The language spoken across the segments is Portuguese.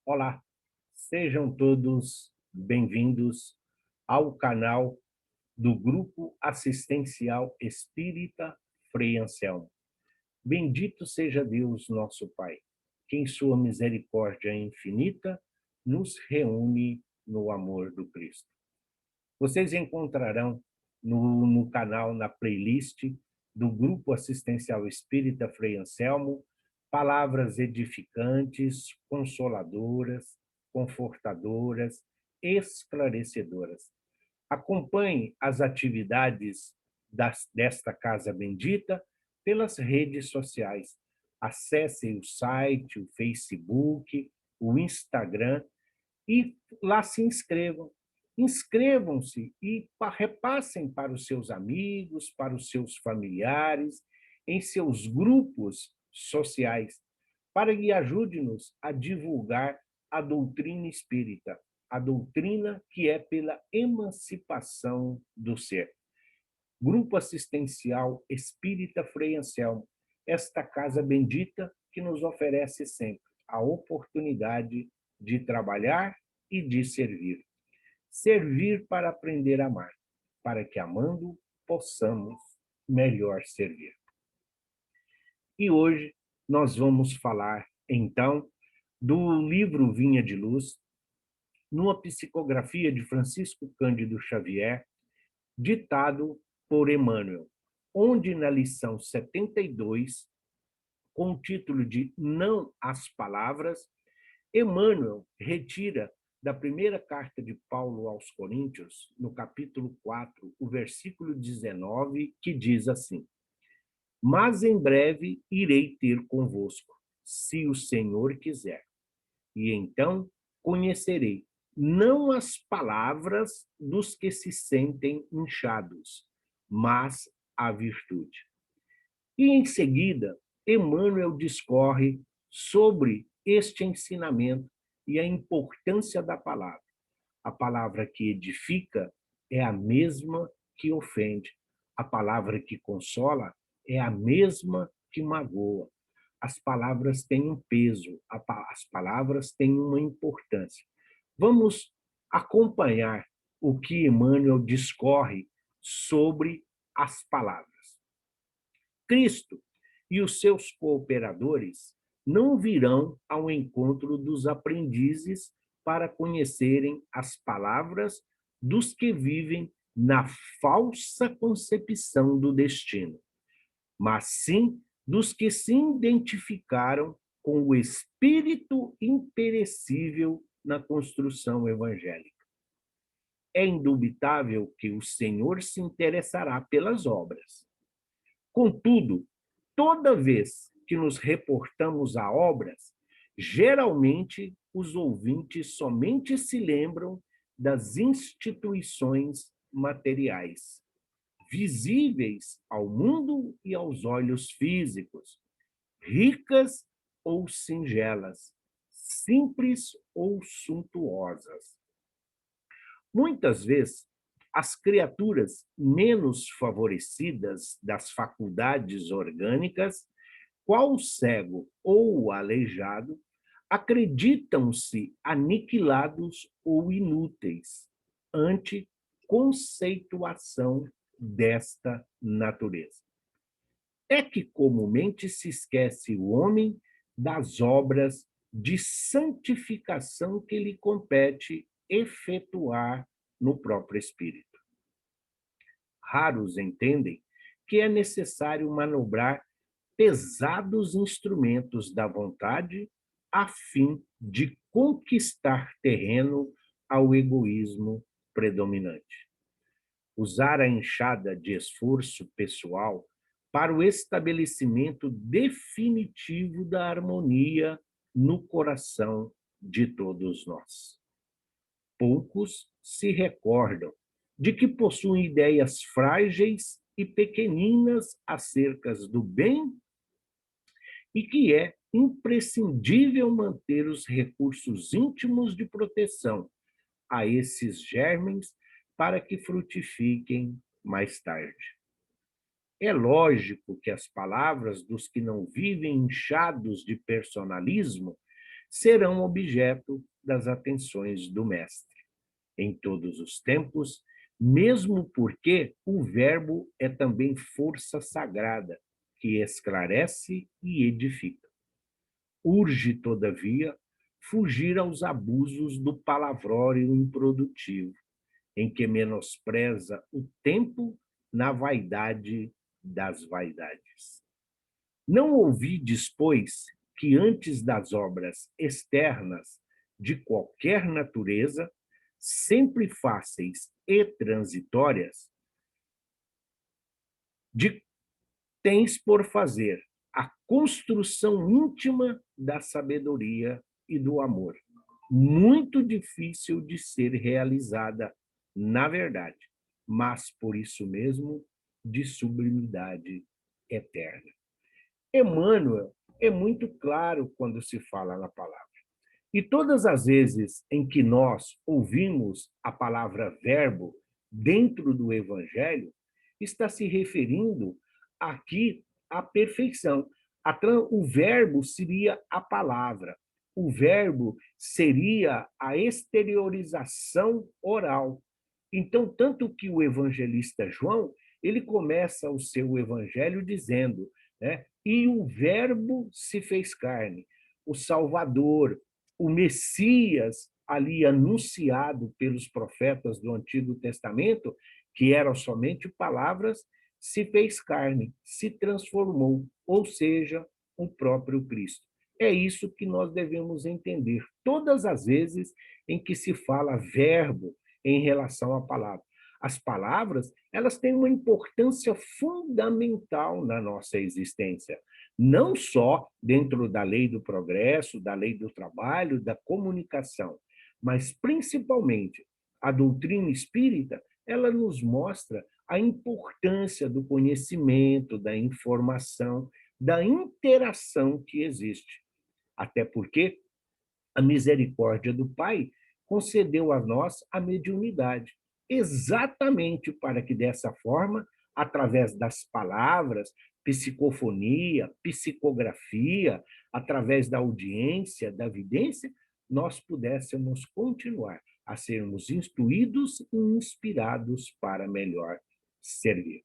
Olá, sejam todos bem-vindos ao canal do Grupo Assistencial Espírita Frei Anselmo. Bendito seja Deus, nosso Pai, que em sua misericórdia infinita nos reúne no amor do Cristo. Vocês encontrarão no canal, na playlist do Grupo Assistencial Espírita Frei Anselmo, palavras edificantes, consoladoras, confortadoras, esclarecedoras. Acompanhe as atividades desta Casa Bendita pelas redes sociais. Acessem o site, o Facebook, o Instagram e lá se inscrevam. Inscrevam-se e repassem para os seus amigos, para os seus familiares, em seus grupos sociais, para que ajude-nos a divulgar a doutrina espírita, a doutrina que é pela emancipação do ser. Grupo Assistencial Espírita Frei Anselmo, esta casa bendita que nos oferece sempre a oportunidade de trabalhar e de servir. Servir para aprender a amar, para que amando possamos melhor servir. E hoje nós vamos falar, então, do livro Vinha de Luz, numa psicografia de Francisco Cândido Xavier, ditado por Emmanuel, onde na lição 72, com o título de Não às Palavras, Emmanuel retira da primeira carta de Paulo aos Coríntios, no capítulo 4, o versículo 19, que diz assim: Mas em breve irei ter convosco, se o Senhor quiser, e então conhecerei não as palavras dos que se sentem inchados, mas a virtude. E em seguida, Emmanuel discorre sobre este ensinamento e a importância da palavra. A palavra que edifica é a mesma que ofende. A palavra que consola é a mesma que magoa. As palavras têm um peso, as palavras têm uma importância. Vamos acompanhar o que Emmanuel discorre sobre as palavras. Cristo e os seus cooperadores não virão ao encontro dos aprendizes para conhecerem as palavras dos que vivem na falsa concepção do destino, mas sim dos que se identificaram com o espírito imperecível na construção evangélica. É indubitável que o Senhor se interessará pelas obras. Contudo, toda vez que nos reportamos a obras, geralmente os ouvintes somente se lembram das instituições materiais, visíveis ao mundo e aos olhos físicos, ricas ou singelas, simples ou suntuosas. Muitas vezes, as criaturas menos favorecidas das faculdades orgânicas, qual o cego ou o aleijado, acreditam-se aniquilados ou inúteis ante conceituação desta natureza. É que comumente se esquece o homem das obras de santificação que lhe compete efetuar no próprio espírito. Raros entendem que é necessário manobrar pesados instrumentos da vontade a fim de conquistar terreno ao egoísmo predominante. Usar a enxada de esforço pessoal para o estabelecimento definitivo da harmonia no coração de todos nós. Poucos se recordam de que possuem ideias frágeis e pequeninas acerca do bem e que é imprescindível manter os recursos íntimos de proteção a esses germens para que frutifiquem mais tarde. É lógico que as palavras dos que não vivem inchados de personalismo serão objeto das atenções do Mestre em todos os tempos, mesmo porque o Verbo é também força sagrada que esclarece e edifica. Urge, todavia, fugir aos abusos do palavrório improdutivo, em que menospreza o tempo na vaidade das vaidades. Não ouvides, pois, que antes das obras externas de qualquer natureza, sempre fáceis e transitórias, de tens por fazer a construção íntima da sabedoria e do amor, muito difícil de ser realizada, na verdade, mas por isso mesmo de sublimidade eterna. Emmanuel é muito claro quando se fala na palavra. E todas as vezes em que nós ouvimos a palavra verbo dentro do Evangelho, está se referindo aqui à perfeição. O verbo seria a palavra, o verbo seria a exteriorização oral. Então, tanto que o evangelista João, ele começa o seu evangelho dizendo, né? E o verbo se fez carne, o Salvador, o Messias ali anunciado pelos profetas do Antigo Testamento, que eram somente palavras, se fez carne, se transformou, ou seja, o próprio Cristo. É isso que nós devemos entender todas as vezes em que se fala verbo em relação à palavra. As palavras, elas têm uma importância fundamental na nossa existência, não só dentro da lei do progresso, da lei do trabalho, da comunicação, mas principalmente a doutrina espírita, ela nos mostra a importância do conhecimento, da informação, da interação que existe. Até porque a misericórdia do Pai concedeu a nós a mediunidade, exatamente para que dessa forma, através das palavras, psicofonia, psicografia, através da audiência, da vidência, nós pudéssemos continuar a sermos instruídos e inspirados para melhor servir.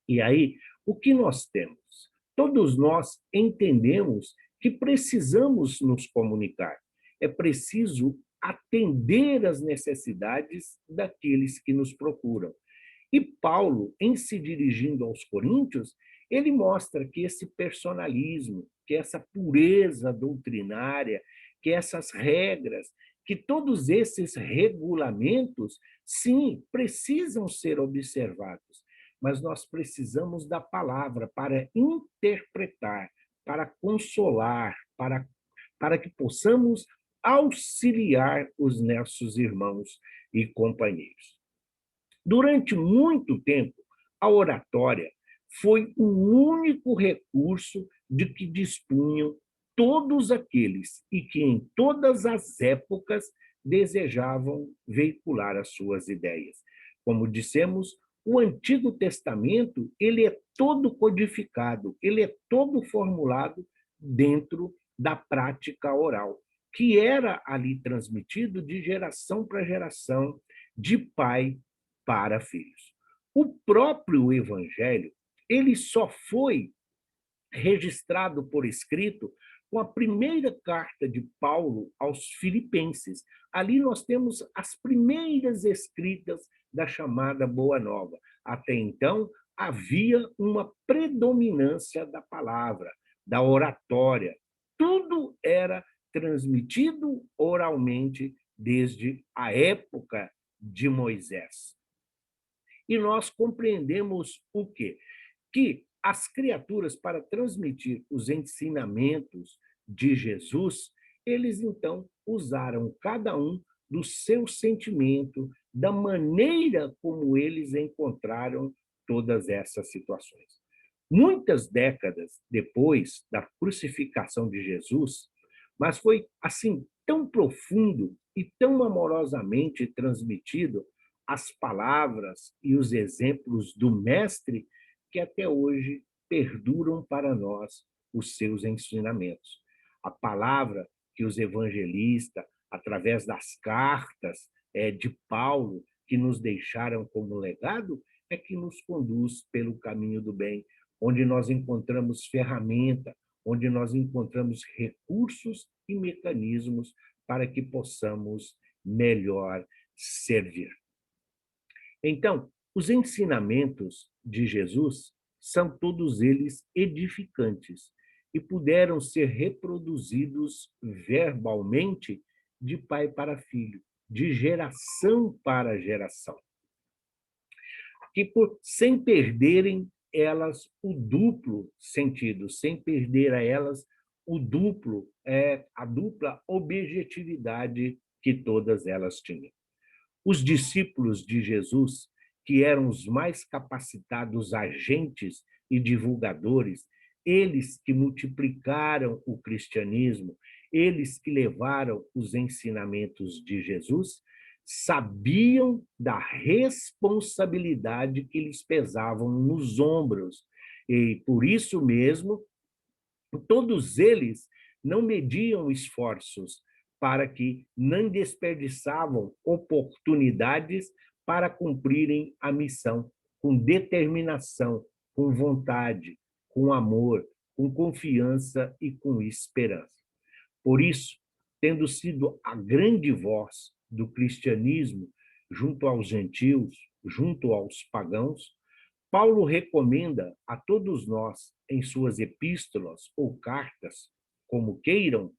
E aí, o que nós temos? Todos nós entendemos que precisamos nos comunicar. É preciso atender às necessidades daqueles que nos procuram. E Paulo, em se dirigindo aos coríntios, ele mostra que esse personalismo, que essa pureza doutrinária, que essas regras, que todos esses regulamentos, sim, precisam ser observados, mas nós precisamos da palavra para interpretar, para consolar, para que possamos auxiliar os nossos irmãos e companheiros. Durante muito tempo, a oratória foi o único recurso de que dispunham todos aqueles e que em todas as épocas desejavam veicular as suas ideias. Como dissemos, o Antigo Testamento, ele é todo codificado, ele é todo formulado dentro da prática oral, que era ali transmitido de geração para geração, de pai para filhos. O próprio Evangelho, ele só foi registrado por escrito com a primeira carta de Paulo aos Filipenses. Ali nós temos as primeiras escritas da chamada Boa Nova. Até então, havia uma predominância da palavra, da oratória. Tudo era transmitido oralmente desde a época de Moisés. E nós compreendemos o quê? Que as criaturas, para transmitir os ensinamentos de Jesus, eles então usaram cada um do seu sentimento, da maneira como eles encontraram todas essas situações. Muitas décadas depois da crucificação de Jesus, mas foi assim tão profundo e tão amorosamente transmitido as palavras e os exemplos do mestre que até hoje perduram para nós os seus ensinamentos. A palavra que os evangelistas, através das cartas de Paulo, que nos deixaram como legado, é que nos conduz pelo caminho do bem, onde nós encontramos ferramenta, onde nós encontramos recursos e mecanismos para que possamos melhor servir. Então, os ensinamentos de Jesus são todos eles edificantes e puderam ser reproduzidos verbalmente de pai para filho, de geração para geração, sem perderem elas o duplo sentido, sem perder a elas a dupla objetividade que todas elas tinham. Os discípulos de Jesus, que eram os mais capacitados agentes e divulgadores, eles que multiplicaram o cristianismo, eles que levaram os ensinamentos de Jesus, sabiam da responsabilidade que lhes pesavam nos ombros. E por isso mesmo, todos eles não mediam esforços para que não desperdiçavam oportunidades para cumprirem a missão com determinação, com vontade, com amor, com confiança e com esperança. Por isso, tendo sido a grande voz do cristianismo junto aos gentios, junto aos pagãos, Paulo recomenda a todos nós, em suas epístolas ou cartas, como queiram,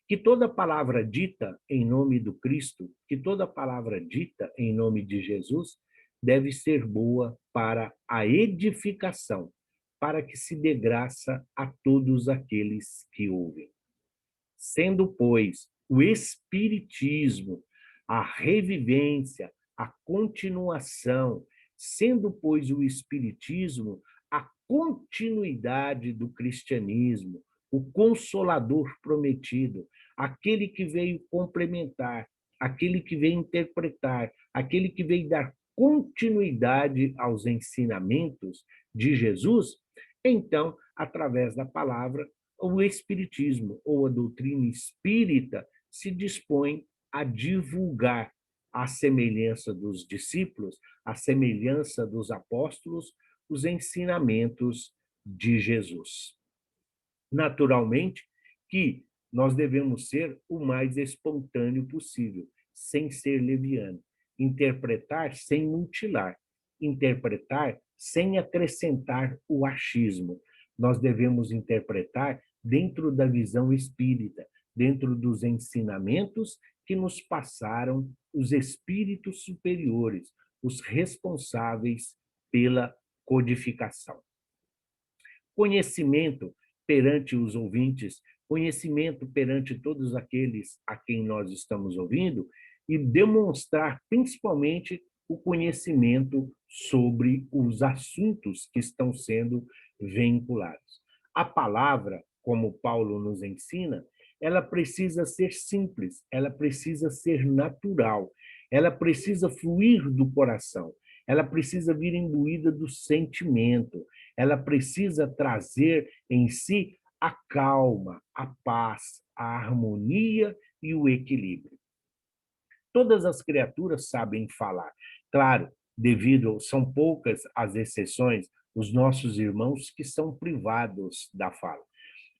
que toda palavra dita em nome do Cristo, que toda palavra dita em nome de Jesus, deve ser boa para a edificação, para que se dê graça a todos aqueles que ouvem. Sendo, pois, o Espiritismo, a revivência, a continuação, sendo, pois, o Espiritismo a continuidade do cristianismo, o Consolador prometido, aquele que veio complementar, aquele que veio interpretar, aquele que veio dar continuidade aos ensinamentos de Jesus, então, através da palavra, o Espiritismo ou a doutrina espírita se dispõe a divulgar a semelhança dos discípulos, a semelhança dos apóstolos, os ensinamentos de Jesus. Naturalmente que nós devemos ser o mais espontâneo possível, sem ser leviano, interpretar sem mutilar, interpretar sem acrescentar o achismo. Nós devemos interpretar dentro da visão espírita, dentro dos ensinamentos que nos passaram os espíritos superiores, os responsáveis pela codificação. Conhecimento perante os ouvintes, conhecimento perante todos aqueles a quem nós estamos ouvindo e demonstrar principalmente o conhecimento sobre os assuntos que estão sendo vinculados. A palavra, como Paulo nos ensina, ela precisa ser simples, ela precisa ser natural, ela precisa fluir do coração, ela precisa vir imbuída do sentimento, ela precisa trazer em si a calma, a paz, a harmonia e o equilíbrio. Todas as criaturas sabem falar. Claro, são poucas as exceções, os nossos irmãos que são privados da fala.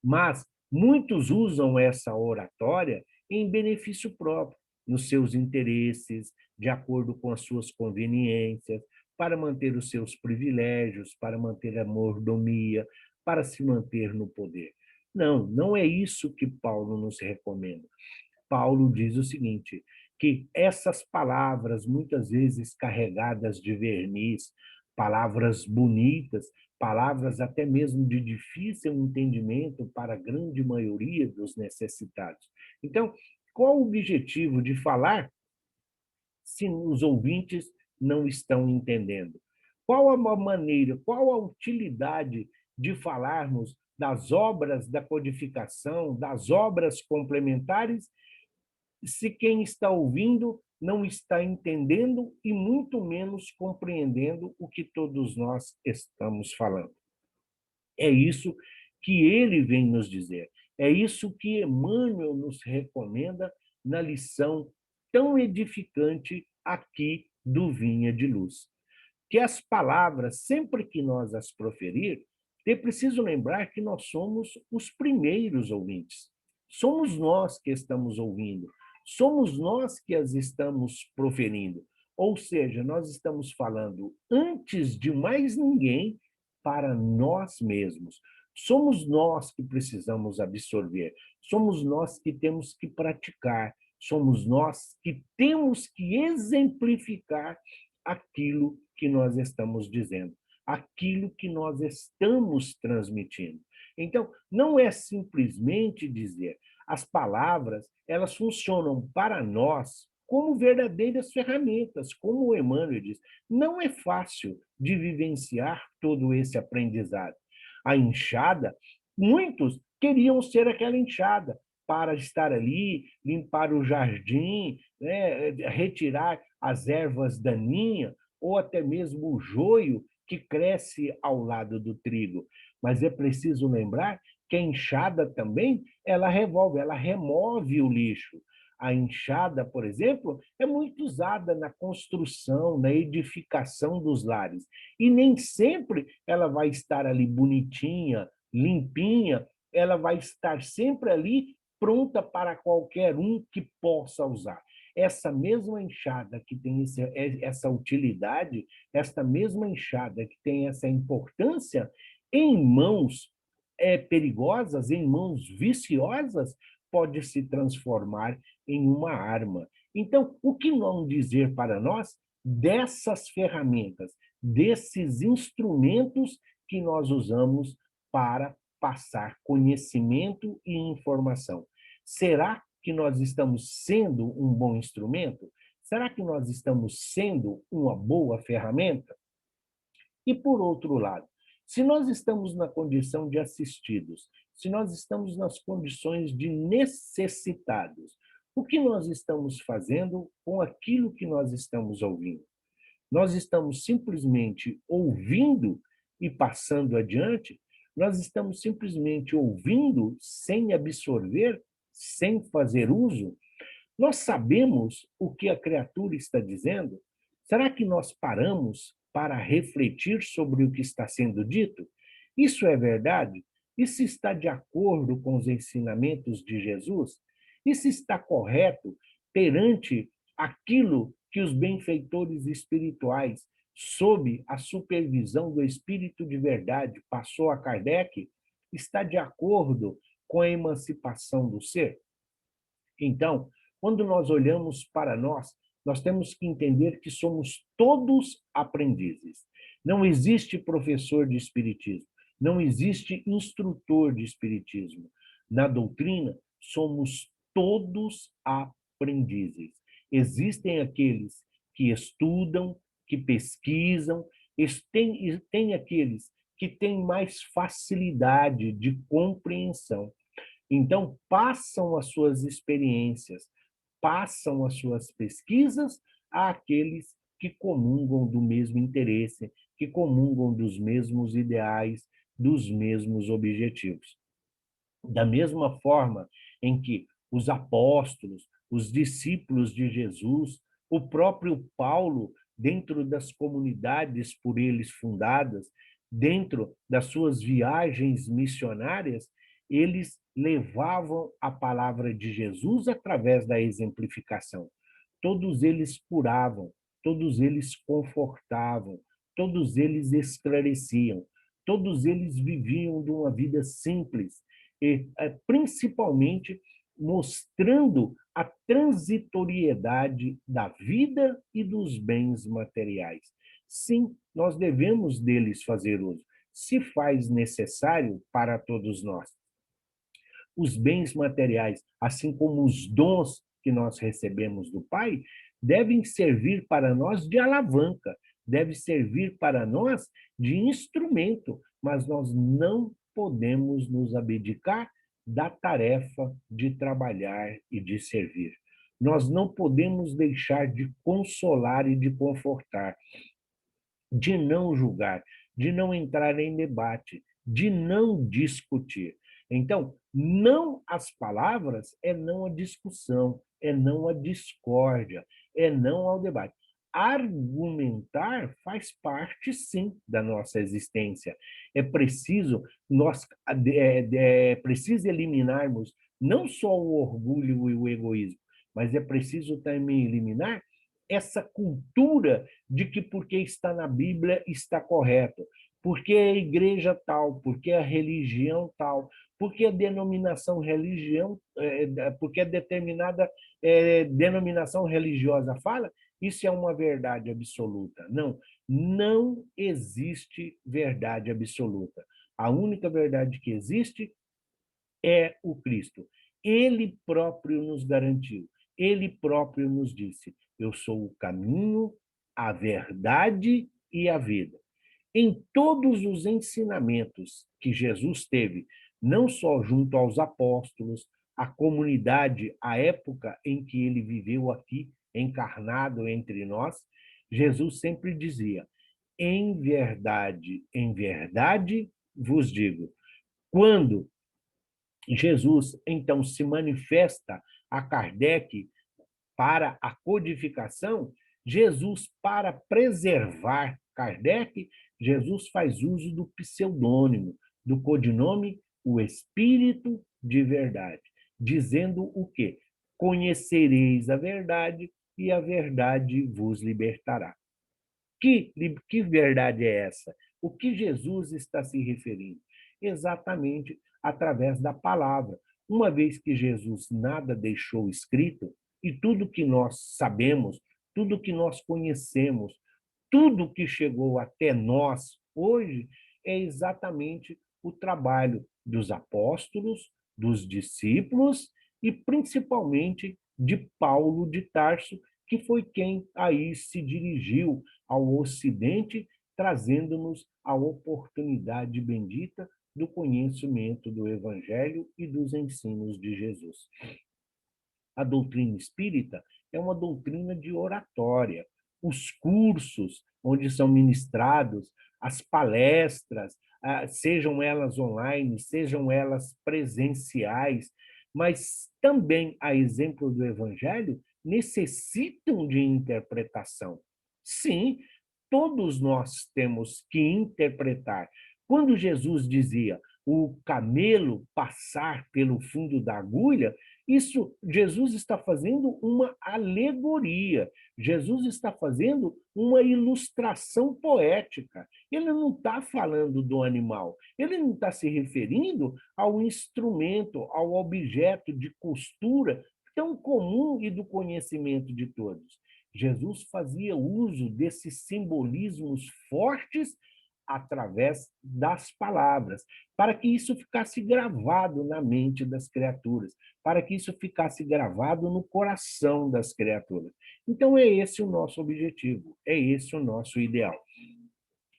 Mas muitos usam essa oratória em benefício próprio, nos seus interesses, de acordo com as suas conveniências, para manter os seus privilégios, para manter a mordomia, para se manter no poder. Não, não é isso que Paulo nos recomenda. Paulo diz o seguinte, que essas palavras, muitas vezes carregadas de verniz, palavras bonitas, palavras até mesmo de difícil entendimento para a grande maioria dos necessitados. Então, qual o objetivo de falar se os ouvintes não estão entendendo? Qual a maneira, qual a utilidade de falarmos das obras da codificação, das obras complementares, se quem está ouvindo não está entendendo e muito menos compreendendo o que todos nós estamos falando? É isso que ele vem nos dizer. É isso que Emmanuel nos recomenda na lição tão edificante aqui do Vinha de Luz. Que as palavras, sempre que nós as proferir, é preciso lembrar que nós somos os primeiros ouvintes. Somos nós que estamos ouvindo, somos nós que as estamos proferindo. Ou seja, nós estamos falando antes de mais ninguém para nós mesmos. Somos nós que precisamos absorver, somos nós que temos que praticar, somos nós que temos que exemplificar aquilo que nós estamos dizendo, aquilo que nós estamos transmitindo. Então, não é simplesmente dizer, as palavras, elas funcionam para nós como verdadeiras ferramentas, como o Emmanuel diz. Não é fácil de vivenciar todo esse aprendizado. A enxada, muitos queriam ser aquela enxada para estar ali, limpar o jardim, né, retirar as ervas daninhas, ou até mesmo o joio que cresce ao lado do trigo. Mas é preciso lembrar que a enxada também, ela remove o lixo. A enxada, por exemplo, é muito usada na construção, na edificação dos lares. E nem sempre ela vai estar ali bonitinha, limpinha, ela vai estar sempre ali pronta para qualquer um que possa usar. Essa mesma enxada que tem essa utilidade, esta mesma enxada que tem essa importância, em mãos perigosas, em mãos viciosas, pode se transformar em uma arma. Então, o que não dizer para nós dessas ferramentas, desses instrumentos que nós usamos para passar conhecimento e informação? Será que nós estamos sendo um bom instrumento? Será que nós estamos sendo uma boa ferramenta? E, por outro lado, se nós estamos na condição de assistidos, se nós estamos nas condições de necessitados, o que nós estamos fazendo com aquilo que nós estamos ouvindo? Nós estamos simplesmente ouvindo e passando adiante? Nós estamos simplesmente ouvindo sem absorver, sem fazer uso? Nós sabemos o que a criatura está dizendo? Será que nós paramos para refletir sobre o que está sendo dito? Isso é verdade? Isso está de acordo com os ensinamentos de Jesus? Isso está correto perante aquilo que os benfeitores espirituais, sob a supervisão do Espírito de Verdade, passou a Kardec? Está de acordo com a emancipação do ser? Então, quando nós olhamos para nós temos que entender que somos todos aprendizes. Não existe professor de espiritismo, não existe instrutor de espiritismo. Na doutrina, somos todos aprendizes. Existem aqueles que estudam, que pesquisam, tem aqueles que têm mais facilidade de compreensão. Então, passam as suas experiências, passam as suas pesquisas àqueles que comungam do mesmo interesse, que comungam dos mesmos ideais, dos mesmos objetivos. Da mesma forma em que os apóstolos, os discípulos de Jesus, o próprio Paulo, dentro das comunidades por eles fundadas, dentro das suas viagens missionárias, eles levavam a palavra de Jesus através da exemplificação. Todos eles curavam, todos eles confortavam, todos eles esclareciam, todos eles viviam de uma vida simples, e principalmente mostrando a transitoriedade da vida e dos bens materiais. Sim, nós devemos deles fazer uso, se faz necessário para todos nós. Os bens materiais, assim como os dons que nós recebemos do Pai, devem servir para nós de alavanca, deve servir para nós de instrumento, mas nós não podemos nos abdicar da tarefa de trabalhar e de servir. Nós não podemos deixar de consolar e de confortar, de não julgar, de não entrar em debate, de não discutir. Então, não às palavras é não à discussão, é não à discórdia, é não ao debate. Argumentar faz parte, sim, da nossa existência. É preciso preciso eliminarmos não só o orgulho e o egoísmo, mas é preciso também eliminar essa cultura de que porque está na Bíblia está correto, porque a igreja tal, porque a religião tal, porque a denominação religião, porque a determinada denominação religiosa fala, isso é uma verdade absoluta. Não, não existe verdade absoluta. A única verdade que existe é o Cristo. Ele próprio nos garantiu, ele próprio nos disse: eu sou o caminho, a verdade e a vida. Em todos os ensinamentos que Jesus teve, não só junto aos apóstolos, a comunidade, a época em que ele viveu aqui, encarnado entre nós, Jesus sempre dizia: em verdade vos digo. Quando Jesus, então, se manifesta a Kardec para a codificação, Jesus, para preservar Kardec, Jesus faz uso do pseudônimo, do codinome, o Espírito de Verdade, dizendo o quê? Conhecereis a verdade e a verdade vos libertará. Que verdade é essa? O que Jesus está se referindo? Exatamente através da palavra. Uma vez que Jesus nada deixou escrito, e tudo que nós sabemos, tudo que nós conhecemos, tudo que chegou até nós hoje é exatamente o trabalho dos apóstolos, dos discípulos e principalmente de Paulo de Tarso, que foi quem aí se dirigiu ao Ocidente, trazendo-nos a oportunidade bendita do conhecimento do Evangelho e dos ensinos de Jesus. A doutrina espírita é uma doutrina de oratória. Os cursos onde são ministrados, as palestras, sejam elas online, sejam elas presenciais, mas também, a exemplo do Evangelho, necessitam de interpretação. Sim, todos nós temos que interpretar. Quando Jesus dizia o camelo passar pelo fundo da agulha, isso, Jesus está fazendo uma alegoria, Jesus está fazendo uma ilustração poética. Ele não está falando do animal, ele não está se referindo ao instrumento, ao objeto de costura tão comum e do conhecimento de todos. Jesus fazia uso desses simbolismos fortes através das palavras, para que isso ficasse gravado na mente das criaturas, para que isso ficasse gravado no coração das criaturas. Então, é esse o nosso objetivo, é esse o nosso ideal.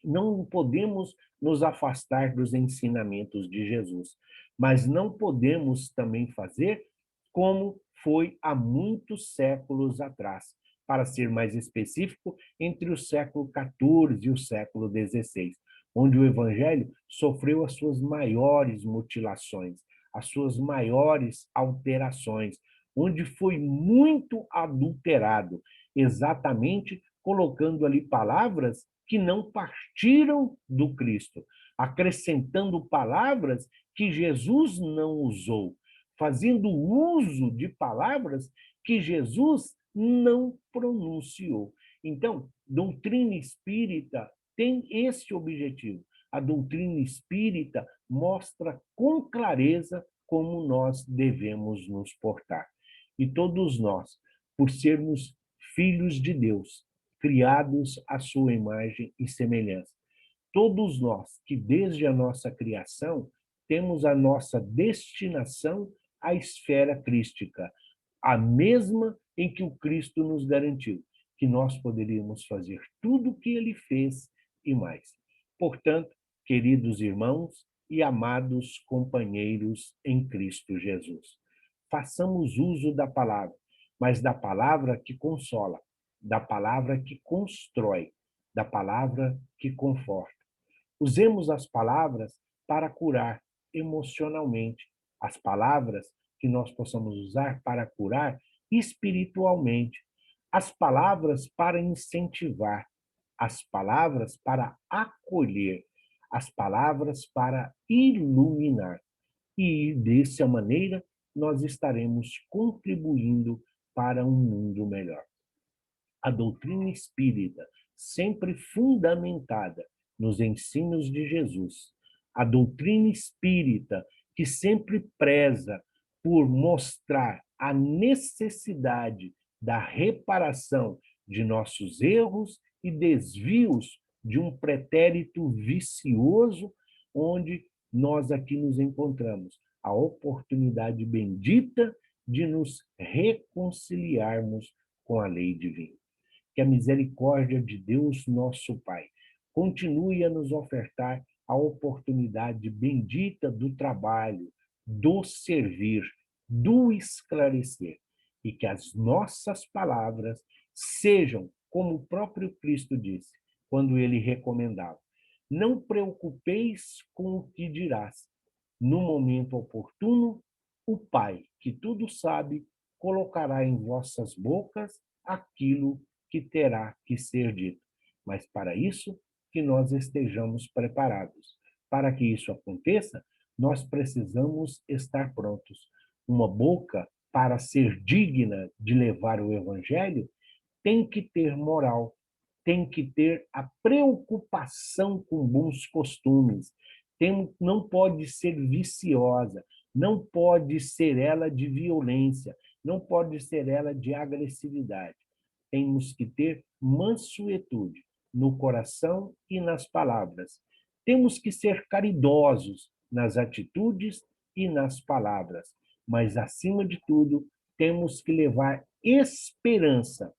Não podemos nos afastar dos ensinamentos de Jesus, mas não podemos também fazer como foi há muitos séculos atrás, para ser mais específico, entre o século XIV e o século XVI, onde o Evangelho sofreu as suas maiores mutilações, as suas maiores alterações, onde foi muito adulterado, exatamente colocando ali palavras que não partiram do Cristo, acrescentando palavras que Jesus não usou, fazendo uso de palavras que Jesus não pronunciou. Então, doutrina espírita tem esse objetivo. A doutrina espírita mostra com clareza como nós devemos nos portar. E todos nós, por sermos filhos de Deus, criados à sua imagem e semelhança. Todos nós que, desde a nossa criação, temos a nossa destinação à esfera crística, a mesma em que o Cristo nos garantiu, que nós poderíamos fazer tudo o que ele fez e mais. Portanto, queridos irmãos e amados companheiros em Cristo Jesus, façamos uso da palavra, mas da palavra que consola, da palavra que constrói, da palavra que conforta. Usemos as palavras para curar, emocionalmente, as palavras que nós possamos usar para curar espiritualmente, as palavras para incentivar, as palavras para acolher, as palavras para iluminar. E dessa maneira nós estaremos contribuindo para um mundo melhor. A doutrina espírita, sempre fundamentada nos ensinos de Jesus, a doutrina espírita que sempre preza por mostrar a necessidade da reparação de nossos erros e desvios de um pretérito vicioso, onde nós aqui nos encontramos a oportunidade bendita de nos reconciliarmos com a lei divina. Que a misericórdia de Deus, nosso Pai, continue a nos ofertar a oportunidade bendita do trabalho, do servir, do esclarecer, e que as nossas palavras sejam, como o próprio Cristo disse, quando ele recomendava: não preocupeis com o que dirás. No momento oportuno, o Pai, que tudo sabe, colocará em vossas bocas aquilo que terá que ser dito. Mas para isso, que nós estejamos preparados. Para que isso aconteça, nós precisamos estar prontos. Uma boca, para ser digna de levar o evangelho, tem que ter moral, tem que ter a preocupação com bons costumes, não pode ser viciosa, não pode ser ela de violência, não pode ser ela de agressividade. Temos que ter mansuetude no coração e nas palavras. Temos que ser caridosos nas atitudes e nas palavras, mas, acima de tudo, temos que levar esperança,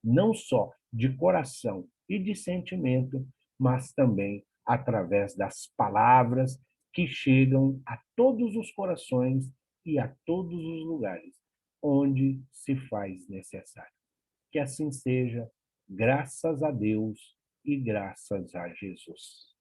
não só de coração e de sentimento, mas também através das palavras que chegam a todos os corações e a todos os lugares onde se faz necessário. Que assim seja, graças a Deus e graças a Jesus.